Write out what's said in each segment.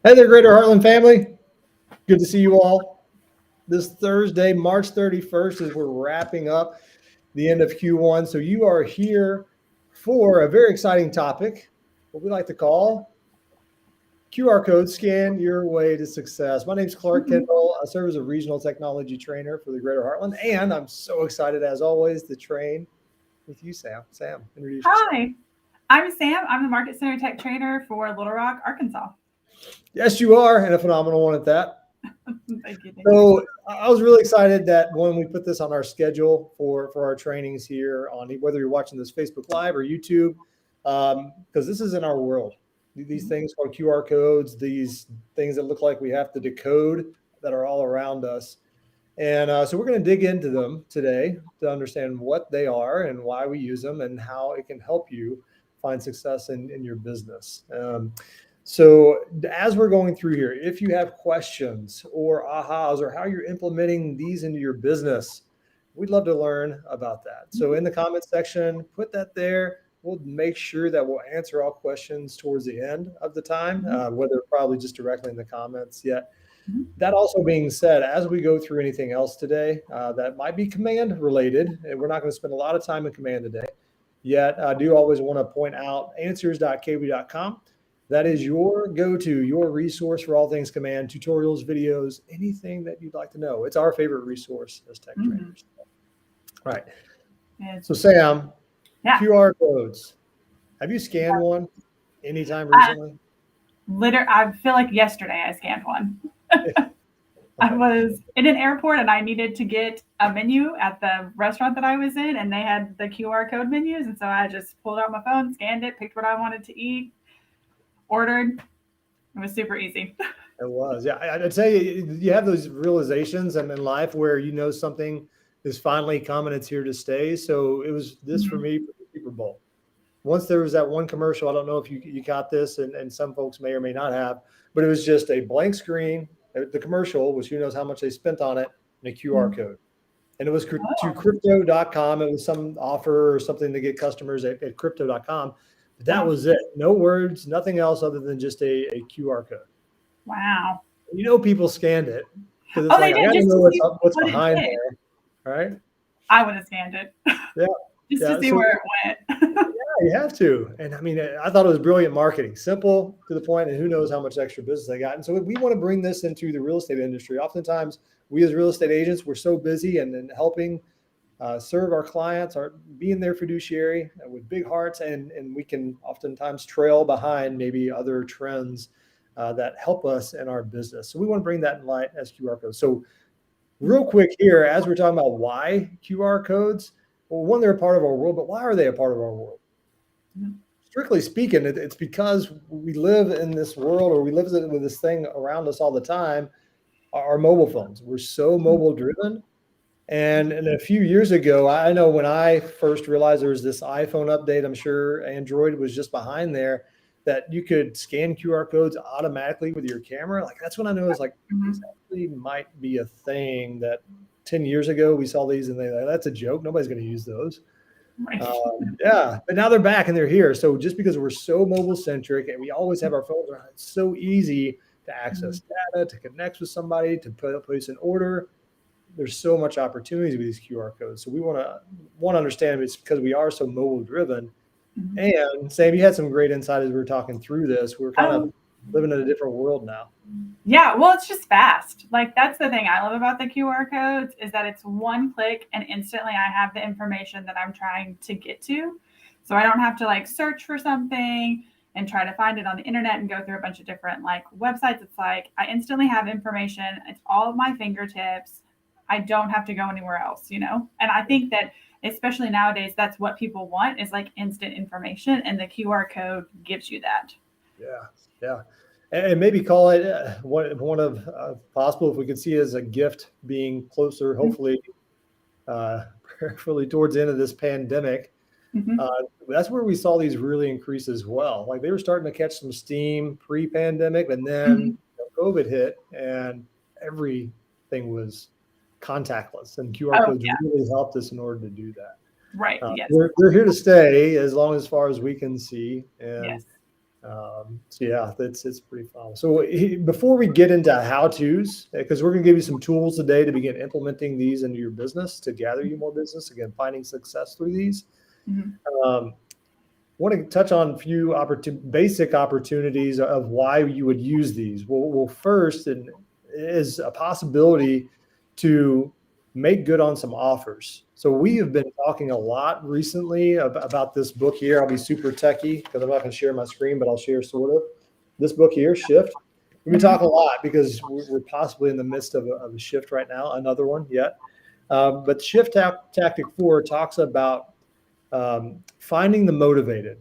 Hey there, Greater Heartland family. Good to see you all. This Thursday, March 31st, as we're wrapping up the end of Q1. So you are here for a very exciting topic, what we like to call QR code scan your way to success. My name is Clark Kendall. I serve as a regional technology trainer for the Greater Heartland, and I'm so excited, as always, to train with you, Sam. Sam, introduce yourself. Hi, I'm Sam. I'm the Market Center Tech Trainer for Little Rock, Arkansas. Yes, you are, and a phenomenal one at that. Thank you. So I was really excited that when we put this on our schedule for our trainings here on whether you're watching this Facebook Live or YouTube, because this is in our world. These things called QR codes, these things that look like we have to decode that are all around us. And so we're going to dig into them today to understand what they are and why we use them and how it can help you find success in your business. So as we're going through here, if you have questions or ahas or how you're implementing these into your business, we'd love to learn about that. So in the comments section, put that there. We'll make sure that we'll answer all questions towards the end of the time, whether probably just directly in the comments yet. That also being said, as we go through anything else today that might be command related, and we're not going to spend a lot of time in command today, yet I do always want to point out answers.kw.com. That is your go-to, your resource for all things command, tutorials, videos, anything that you'd like to know. It's our favorite resource as tech trainers. All right. So Sam, QR codes. Have you scanned one anytime recently? I feel like yesterday I scanned one. I was in an airport and I needed to get a menu at the restaurant that I was in, and they had the QR code menus. And so I just pulled out my phone, scanned it, picked what I wanted to eat, ordered. It was super easy. It was. Yeah. I'd say you have those realizations in life where you know something is finally coming, it's here to stay. So it was this for me for the Super Bowl. Once there was that one commercial, I don't know if you caught this, and some folks may or may not have, but it was just a blank screen. The commercial was who knows how much they spent on it, and a QR code. And it was to crypto.com. It was some offer or something to get customers at crypto.com. But that was it. No words, nothing else other than just a QR code. Wow. You know, people scanned it because it's like, I got to know what's behind there. All right. I would have scanned it. Yeah. Just to see where it went. Yeah, you have to. And I mean, I thought it was brilliant marketing, simple to the point, and who knows how much extra business they got. And so we want to bring this into the real estate industry. Oftentimes, we as real estate agents, we're so busy and helping serve our clients, being their fiduciary with big hearts, and we can oftentimes trail behind maybe other trends that help us in our business. So we want to bring that in light as QR codes. So real quick here, as we're talking about why QR codes, well, one, they're a part of our world, but why are they a part of our world? Strictly speaking, it's because we live in this world, or we live with this thing around us all the time, our mobile phones. We're so mobile driven. And a few years ago, I know when I first realized there was this iPhone update, I'm sure Android was just behind there, that you could scan QR codes automatically with your camera. Like, that's when I knew it's like, this actually might be a thing that 10 years ago we saw these and that's a joke. Nobody's going to use those. Right. Yeah, but now they're back and they're here. So just because we're so mobile centric and we always have our phones around, it's so easy to access data, to connect with somebody, to place an order. There's so much opportunity with these QR codes. So we want to understand it's because we are so mobile driven. And Sam, you had some great insight as we were talking through this. We're kind of living in a different world now. Yeah, well, it's just fast. Like, that's the thing I love about the QR codes is that it's one click and instantly I have the information that I'm trying to get to. So I don't have to like search for something and try to find it on the internet and go through a bunch of different like websites. It's like I instantly have information. It's all at my fingertips. I don't have to go anywhere else, you know? And I think that especially nowadays, that's what people want is like instant information, and the QR code gives you that. Yeah. And maybe call it one of possible, if we could see it as a gift being closer, hopefully, prayerfully towards the end of this pandemic. That's where we saw these really increase as well. Like, they were starting to catch some steam pre-pandemic, and then COVID hit and everything was contactless, and QR codes really helped us in order to do that. Right. Yes. They're here to stay as long as far as we can see. And So yeah, it's pretty fun. So before we get into how-tos, because we're going to give you some tools today to begin implementing these into your business to gather you more business, again, finding success through these. Um, want to touch on a few basic opportunities of why you would use these. Well, first, and is a possibility to make good on some offers. So we have been talking a lot recently about this book here. I'll be super techie because I'm not going to share my screen, but I'll share sort of this book here, Shift. We've been talking a lot because we're possibly in the midst of a shift right now, another one yet. But Shift Tactic 4 talks about finding the motivated.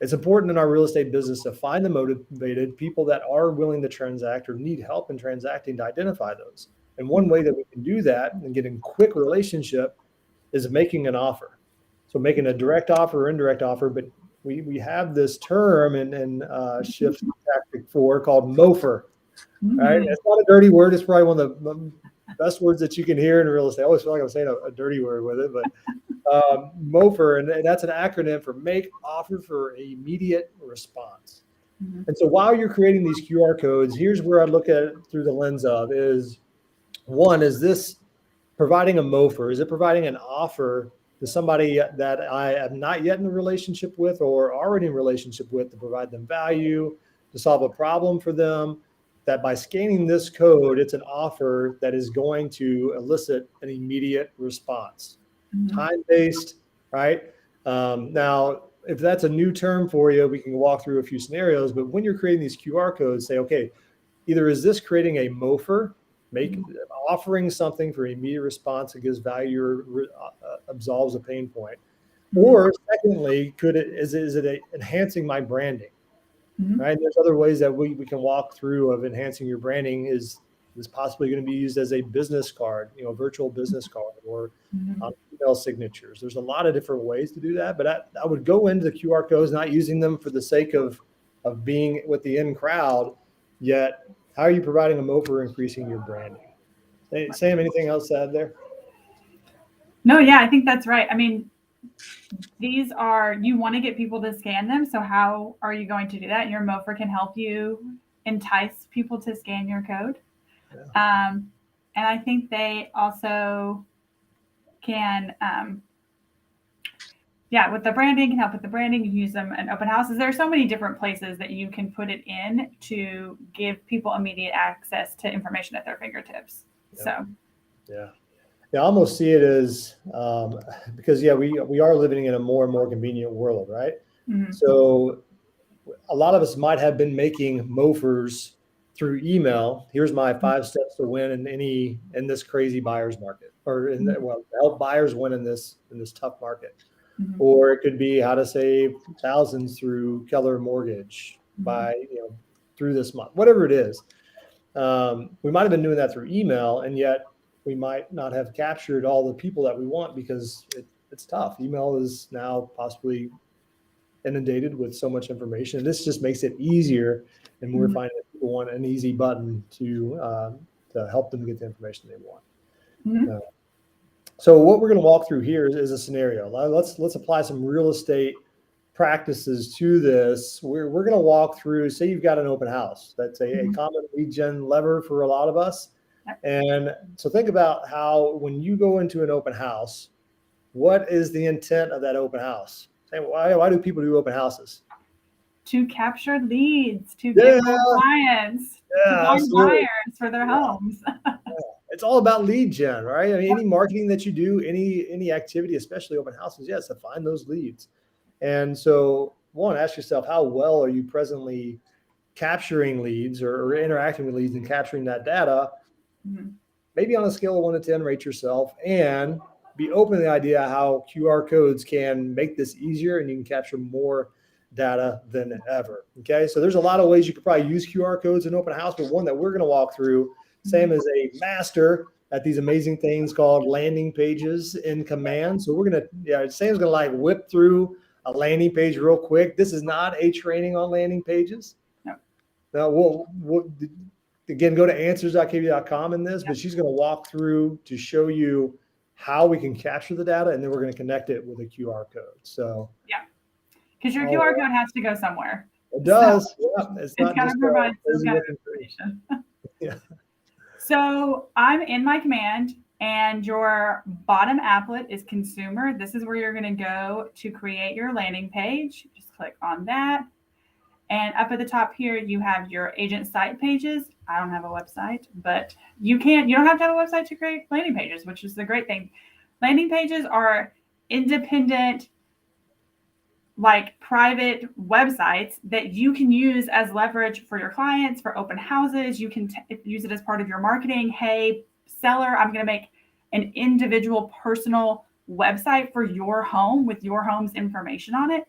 It's important in our real estate business to find the motivated people that are willing to transact or need help in transacting, to identify those. And one way that we can do that and get in quick relationship is making an offer. So making a direct offer or indirect offer, but we have this term in Shift Tactic 4 called MOFR. Right? It's not a dirty word. It's probably one of the best words that you can hear in real estate. I always feel like I'm saying a dirty word with it, but MOFR, and that's an acronym for Make Offer for Immediate Response. And so while you're creating these QR codes, here's where I look at it through the lens of is, one, is this providing a MOFR? Is it providing an offer to somebody that I am not yet in a relationship with or already in a relationship with, to provide them value, to solve a problem for them, that by scanning this code, it's an offer that is going to elicit an immediate response? Time-based, right? Now, if that's a new term for you, we can walk through a few scenarios, but when you're creating these QR codes, say, okay, either is this creating a MOFR, offering something for immediate response that gives value or absolves a pain point, or secondly, is it enhancing my branding? Right? There's other ways that we can walk through of enhancing your branding. Is possibly going to be used as a business card, a virtual business card, or email signatures. There's a lot of different ways to do that, but I would go into the QR codes, not using them for the sake of being with the in crowd, yet how are you providing a MOFR, increasing your branding? Hey, Sam, anything else to add there? No, yeah, I think that's right. I mean, these are, you want to get people to scan them. So how are you going to do that? Your MOFR can help you entice people to scan your code. Yeah. And I think they also can, with the branding, can help with the branding. You use them in open houses. There are so many different places that you can put it in to give people immediate access to information at their fingertips. Yeah. So, yeah. I almost see it as because we are living in a more and more convenient world, right? So a lot of us might have been making MOFRs through email. Here's my 5 steps to win in this crazy buyer's market, or help buyers win in this tough market. Or it could be how to save thousands through Keller Mortgage by through this month, whatever it is. We might have been doing that through email, and yet we might not have captured all the people that we want because it's tough. Email is now possibly inundated with so much information. This just makes it easier, and we're finding that people want an easy button to help them get the information they want. So what we're going to walk through here is a scenario. Let's apply some real estate practices to this. We're going to walk through, say you've got an open house. That's a common lead gen lever for a lot of us. And so think about how, when you go into an open house, what is the intent of that open house? Why do people do open houses? To capture leads, to get more clients, to find buyers for their homes. It's all about lead gen, right? I mean, any marketing that you do, any activity, especially open houses, to find those leads. And so, one, ask yourself, how well are you presently capturing leads or interacting with leads and capturing that data? Maybe on a scale of 1 to 10, rate yourself, and be open to the idea how QR codes can make this easier and you can capture more data than ever. Okay, so there's a lot of ways you could probably use QR codes in open house, but one that we're going to walk through, Sam is a master at these amazing things called landing pages in Command. So we're going to, Sam's going to like whip through a landing page real quick. This is not a training on landing pages. No. Now we'll again, go to answers.kv.com in this, but she's going to walk through to show you how we can capture the data, and then we're going to connect it with a QR code. So because your QR code has to go somewhere. It does. Yeah. It's It's not got to just provide some crazy kind of looking thing. information. Yeah. So I'm in my command, and your bottom applet is consumer. This is where you're going to go to create your landing page. Just click on that. And up at the top here, you have your agent site pages. I don't have a website, but you don't have to have a website to create landing pages, which is the great thing. Landing pages are independent, like private websites that you can use as leverage for your clients, for open houses. You can use it as part of your marketing. Hey, seller, I'm going to make an individual personal website for your home with your home's information on it.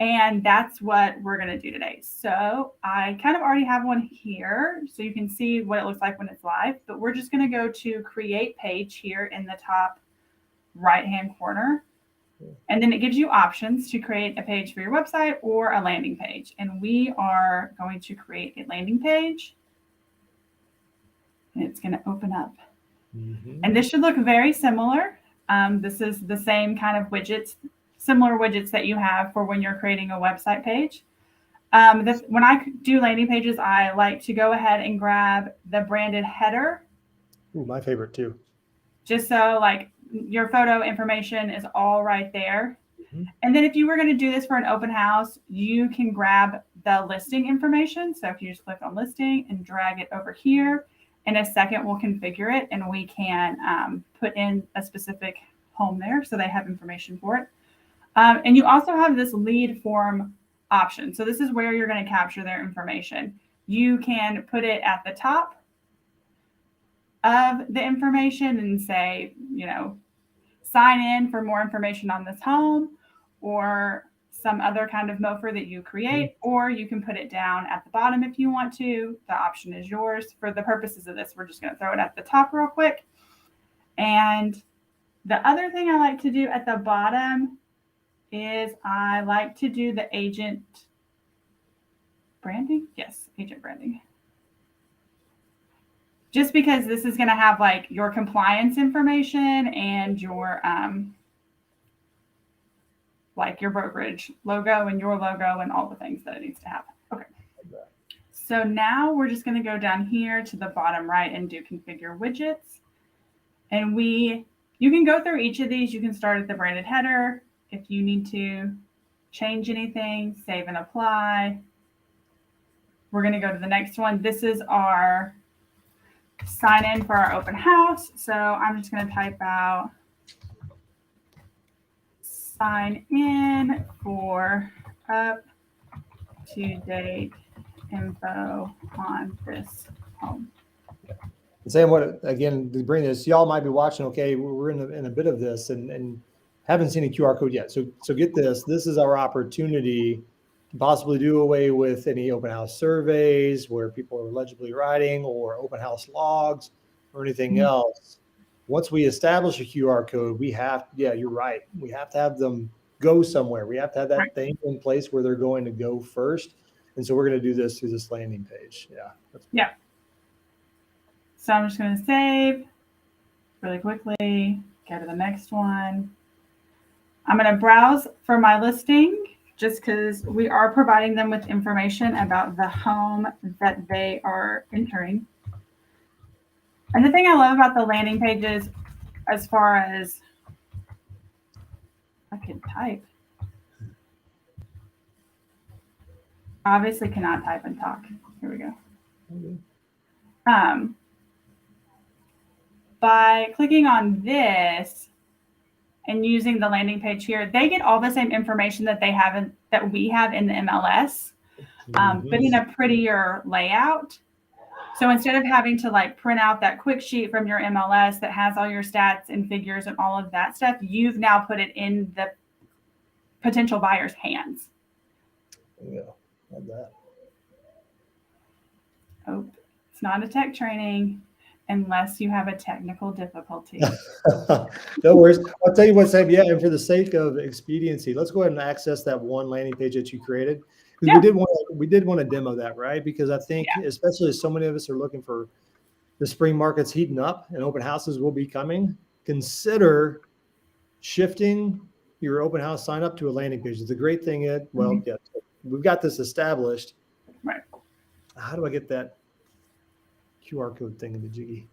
And that's what we're going to do today. So I kind of already have one here, so you can see what it looks like when it's live, but we're just going to go to create page here in the top right-hand corner. And then it gives you options to create a page for your website or a landing page. And we are going to create a landing page. And it's going to open up. Mm-hmm. And this should look very similar. This is the same kind of widgets, similar widgets that you have for when you're creating a website page. When I do landing pages, I like to go ahead and grab the branded header. Ooh, my favorite too. Just so like your photo information is all right there. Mm-hmm. And then if you were going to do this for an open house, you can grab the listing information. So if you just click on listing and drag it over here, in a second we'll configure it and we can put in a specific home there so they have information for it. And you also have this lead form option. So this is where you're going to capture their information. You can put it at the top of the information and say, sign in for more information on this home or some other kind of MOFR that you create, or you can put it down at the bottom if you want to. The option is yours. For the purposes of this, we're just going to throw it at the top real quick. And the other thing I like to do at the bottom is I like to do the agent branding. Yes, agent branding. Just because this is going to have like your compliance information and your like your brokerage logo and your logo and all the things that it needs to have. Okay. So now we're just going to go down here to the bottom right and do configure widgets. And you can go through each of these. You can start at the branded header. If you need to change anything, save and apply. We're going to go to the next one. This is our sign in for our open house. So I'm just going to type out sign in for up to date info on this home. And saying what, again, to bring this, y'all might be watching, okay, we're in a bit of this and haven't seen a QR code yet. So get this. This is our opportunity to possibly do away with any open house surveys where people are legibly writing or open house logs or anything else. Once we establish a QR code, you're right. We have to have them go somewhere. We have to have that thing in place where they're going to go first. And so we're going to do this through this landing page. Yeah. Yeah. So I'm just going to save really quickly, go to the next one. I'm going to browse for my listing just because we are providing them with information about the home that they are entering. And the thing I love about the landing pages, as far as I can type, obviously cannot type and talk. Here we go. By clicking on this and using the landing page here, they get all the same information that that we have in the MLS, but in a prettier layout. So instead of having to like print out that quick sheet from your MLS that has all your stats and figures and all of that stuff, you've now put it in the potential buyer's hands. Yeah, love that. Oh, it's not a tech training unless you have a technical difficulty. No worries. I'll tell you what, Sam. Yeah, and for the sake of expediency, let's go ahead and access that one landing page that you created. Yeah. We did want to demo that, right? Because I think, especially as so many of us are looking for the spring markets heating up and open houses will be coming, consider shifting your open house sign up to a landing page. The great thing is, we've got this established. Right. How do I get that QR code thing in the Jiggy?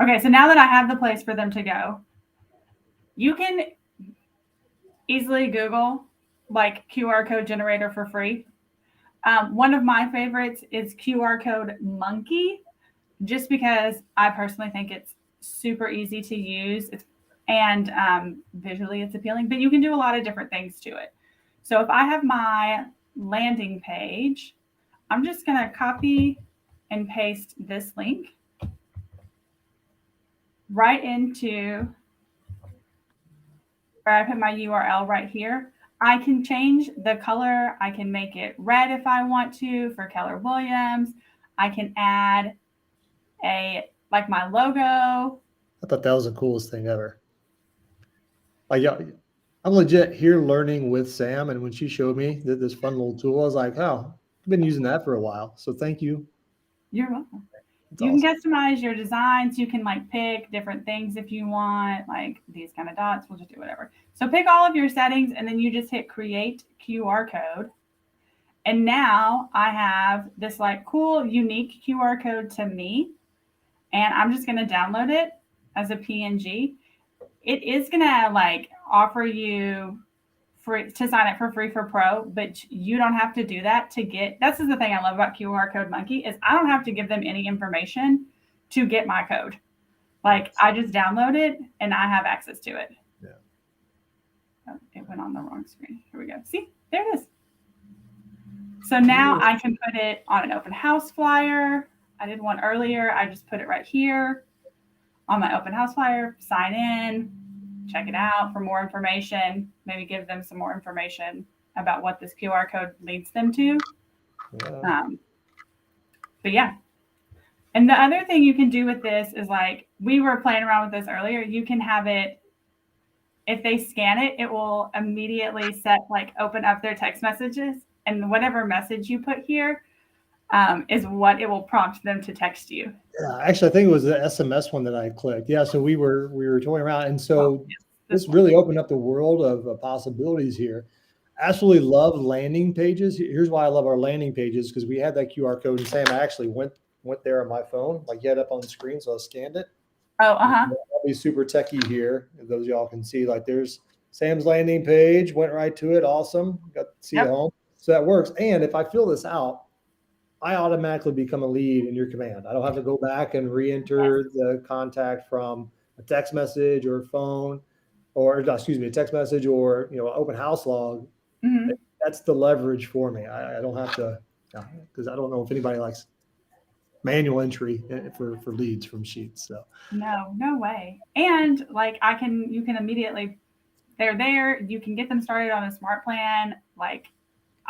Okay, so now that I have the place for them to go, you can easily Google like QR code generator for free. One of my favorites is QR code monkey, just because I personally think it's super easy to use. And visually it's appealing, but you can do a lot of different things to it. So if I have my landing page, I'm just going to copy and paste this link right into where I put my URL right here. I can change the color. I can make it red if I want to for Keller Williams. I can add my logo. I thought that was the coolest thing ever. Like, yeah, I'm legit here learning with Sam, and when she showed me this fun little tool, I was like, oh, I've been using that for a while. So thank you. You're welcome. It's You awesome. can customize your designs. You can like pick different things if you want, like these kind of dots. We'll just do whatever. So pick all of your settings, and then you just hit create QR code. And now I have this like cool, unique QR code to me. And I'm just going to download it as a PNG. It is going to like offer you free to sign up for free for pro, but you don't have to do that to get. This is the thing I love about QR code monkey is I don't have to give them any information to get my code. Like I just download it and I have access to it. Yeah. Oh, it went on the wrong screen. Here we go. See, there it is. So now I can put it on an open house flyer. I did one earlier. I just put it right here on my open house flyer, sign in, check it out for more information, maybe give them some more information about what this QR code leads them to. Yeah. But yeah. And the other thing you can do with this is like, we were playing around with this earlier. You can have it, if they scan it, it will immediately open up their text messages, and whatever message you put here is what it will prompt them to text you. Yeah, actually, I think it was the SMS one that I clicked. Yeah, so we were toying around, and so this really opened up the world of possibilities here. Absolutely love landing pages. Here's why I love our landing pages, because we had that QR code, and Sam actually went there on my phone, like you had up on the screen, so I scanned it. Oh, I'll be super techie here. Those of y'all can see, like there's Sam's landing page, went right to it. Awesome. Got to see it home. So that works. And if I fill this out, I automatically become a lead in your command. I don't have to go back and re-enter the contact from a text message or a phone, or excuse me, a text message or open house log. Mm-hmm. That's the leverage for me. I don't have to, because I don't know if anybody likes manual entry for leads from Sheets. So no way. And like you can immediately, they're there. You can get them started on a smart plan. Like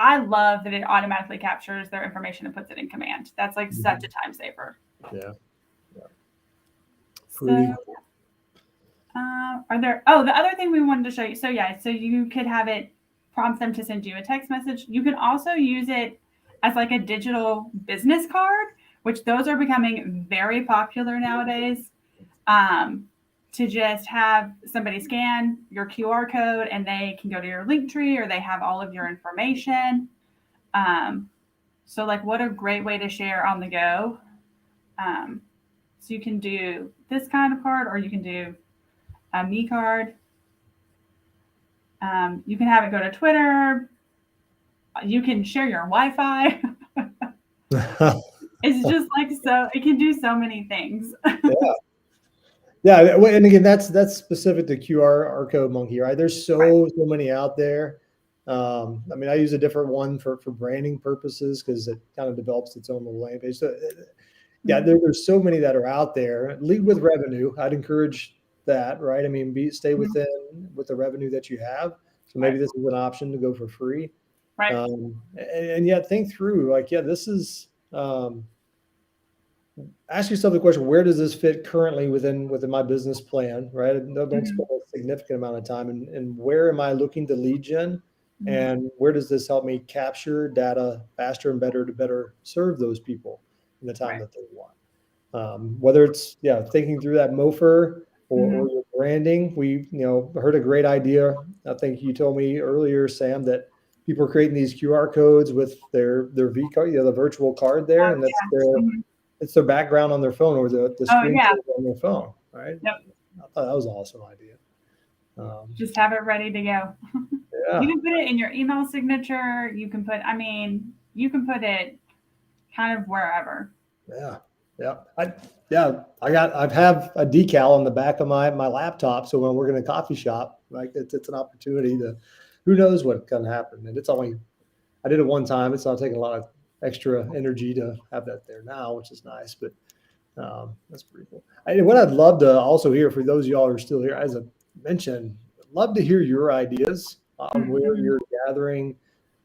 I love that it automatically captures their information and puts it in command. That's like such a time saver. Yeah. So, the other thing we wanted to show you. So so you could have it prompt them to send you a text message. You can also use it as like a digital business card, which those are becoming very popular nowadays. To just have somebody scan your QR code and they can go to your Linktree, or they have all of your information. So like what a great way to share on the go. So you can do this kind of card, or you can do a me card. You can have it go to Twitter. You can share your Wi-Fi. It's just like, so it can do so many things. Yeah, and again, that's specific to QR code monkey, right? There's so many out there. I mean, I use a different one for branding purposes because it kind of develops its own little landing page. So, yeah, there's so many that are out there. Lead with revenue. I'd encourage that, right? I mean, stay within with the revenue that you have. So maybe this is an option to go for free. Right. And yet think through, like, this is. Ask yourself the question: where does this fit currently within my business plan? Right? Don't spend a significant amount of time, and where am I looking to lead gen, and where does this help me capture data faster and better to better serve those people in the time that they want? Whether it's thinking through that MOFR or your branding. We heard a great idea. I think you told me earlier, Sam, that people are creating these QR codes with their V card, the virtual card there, and that's it's their background on their phone or the screen on their phone, right? Yep. I thought that was an awesome idea. Just have it ready to go. Yeah. You can put it in your email signature. You can put, you can put it kind of wherever. Yeah. I have a decal on the back of my laptop. So when we're in a coffee shop, like it's an opportunity to, who knows what can happen. And I did it one time. It's not taking a lot of extra energy to have that there now, which is nice, but that's pretty cool. What I'd love to also hear for those of y'all who are still here, as I mentioned, love to hear your ideas on where you're gathering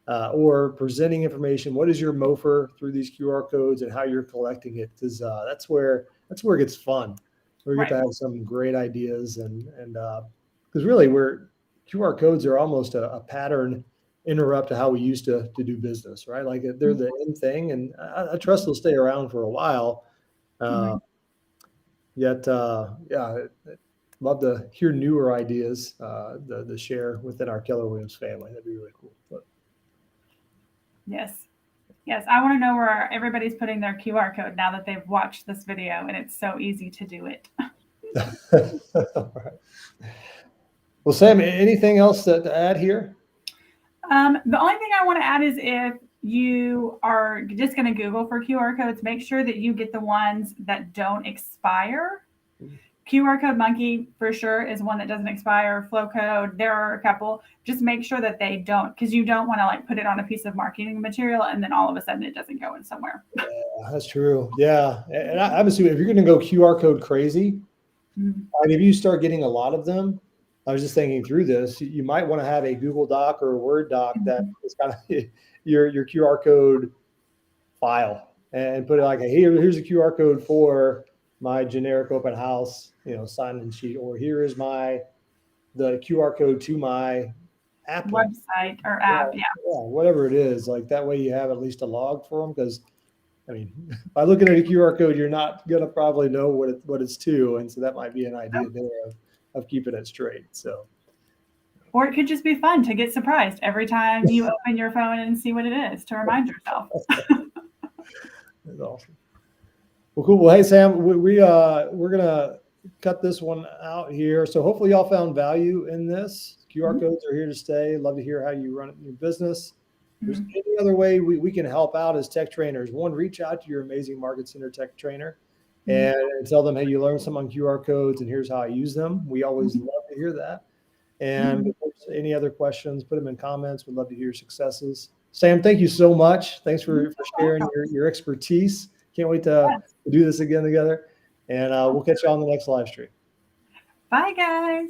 or presenting information. What is your MOFR through these QR codes and how you're collecting it? Because that's where it gets fun. We get to have some great ideas and because really QR codes are almost a pattern interrupt to how we used to do business, right? Like they're the end thing, and I trust they'll stay around for a while. Love to hear newer ideas to share within our Keller Williams family. That'd be really cool. But. Yes. I want to know where everybody's putting their QR code now that they've watched this video, and it's so easy to do it. All right. Well, Sam, anything else to add here? The only thing I want to add is if you are just going to Google for QR codes, make sure that you get the ones that don't expire. QR Code Monkey for sure is one that doesn't expire. Flowcode, there are a couple. Just make sure that they don't, because you don't want to like put it on a piece of marketing material and then all of a sudden it doesn't go in somewhere. Yeah, that's true. Yeah, and I'm assuming if you're going to go QR code crazy, if you start getting a lot of them, I was just thinking through this, you might want to have a Google Doc or a Word doc that is kind of your QR code file and put it like, hey, here's a QR code for my generic open house, sign-in sheet, or here is the QR code to my app website or app, whatever it is. Like that way, you have at least a log for them. Because, by looking at a QR code, you're not gonna probably know what it's to, and so that might be an idea there of keeping it straight. So, or it could just be fun to get surprised every time you open your phone and see what it is to remind yourself. That's awesome. Well, cool. Well, hey, Sam, we're gonna cut this one out here. So hopefully y'all found value in this. QR codes are here to stay. Love to hear how you run your business. If there's any other way we can help out as tech trainers, one, reach out to your amazing Market Center tech trainer and tell them, hey, you learned some on QR codes and here's how I use them. We always love to hear that. And if there's any other questions, put them in comments. We'd love to hear your successes. Sam, thank you so much. Thanks for sharing your expertise. Can't wait to do this again together. And we'll catch you on the next live stream. Bye, guys.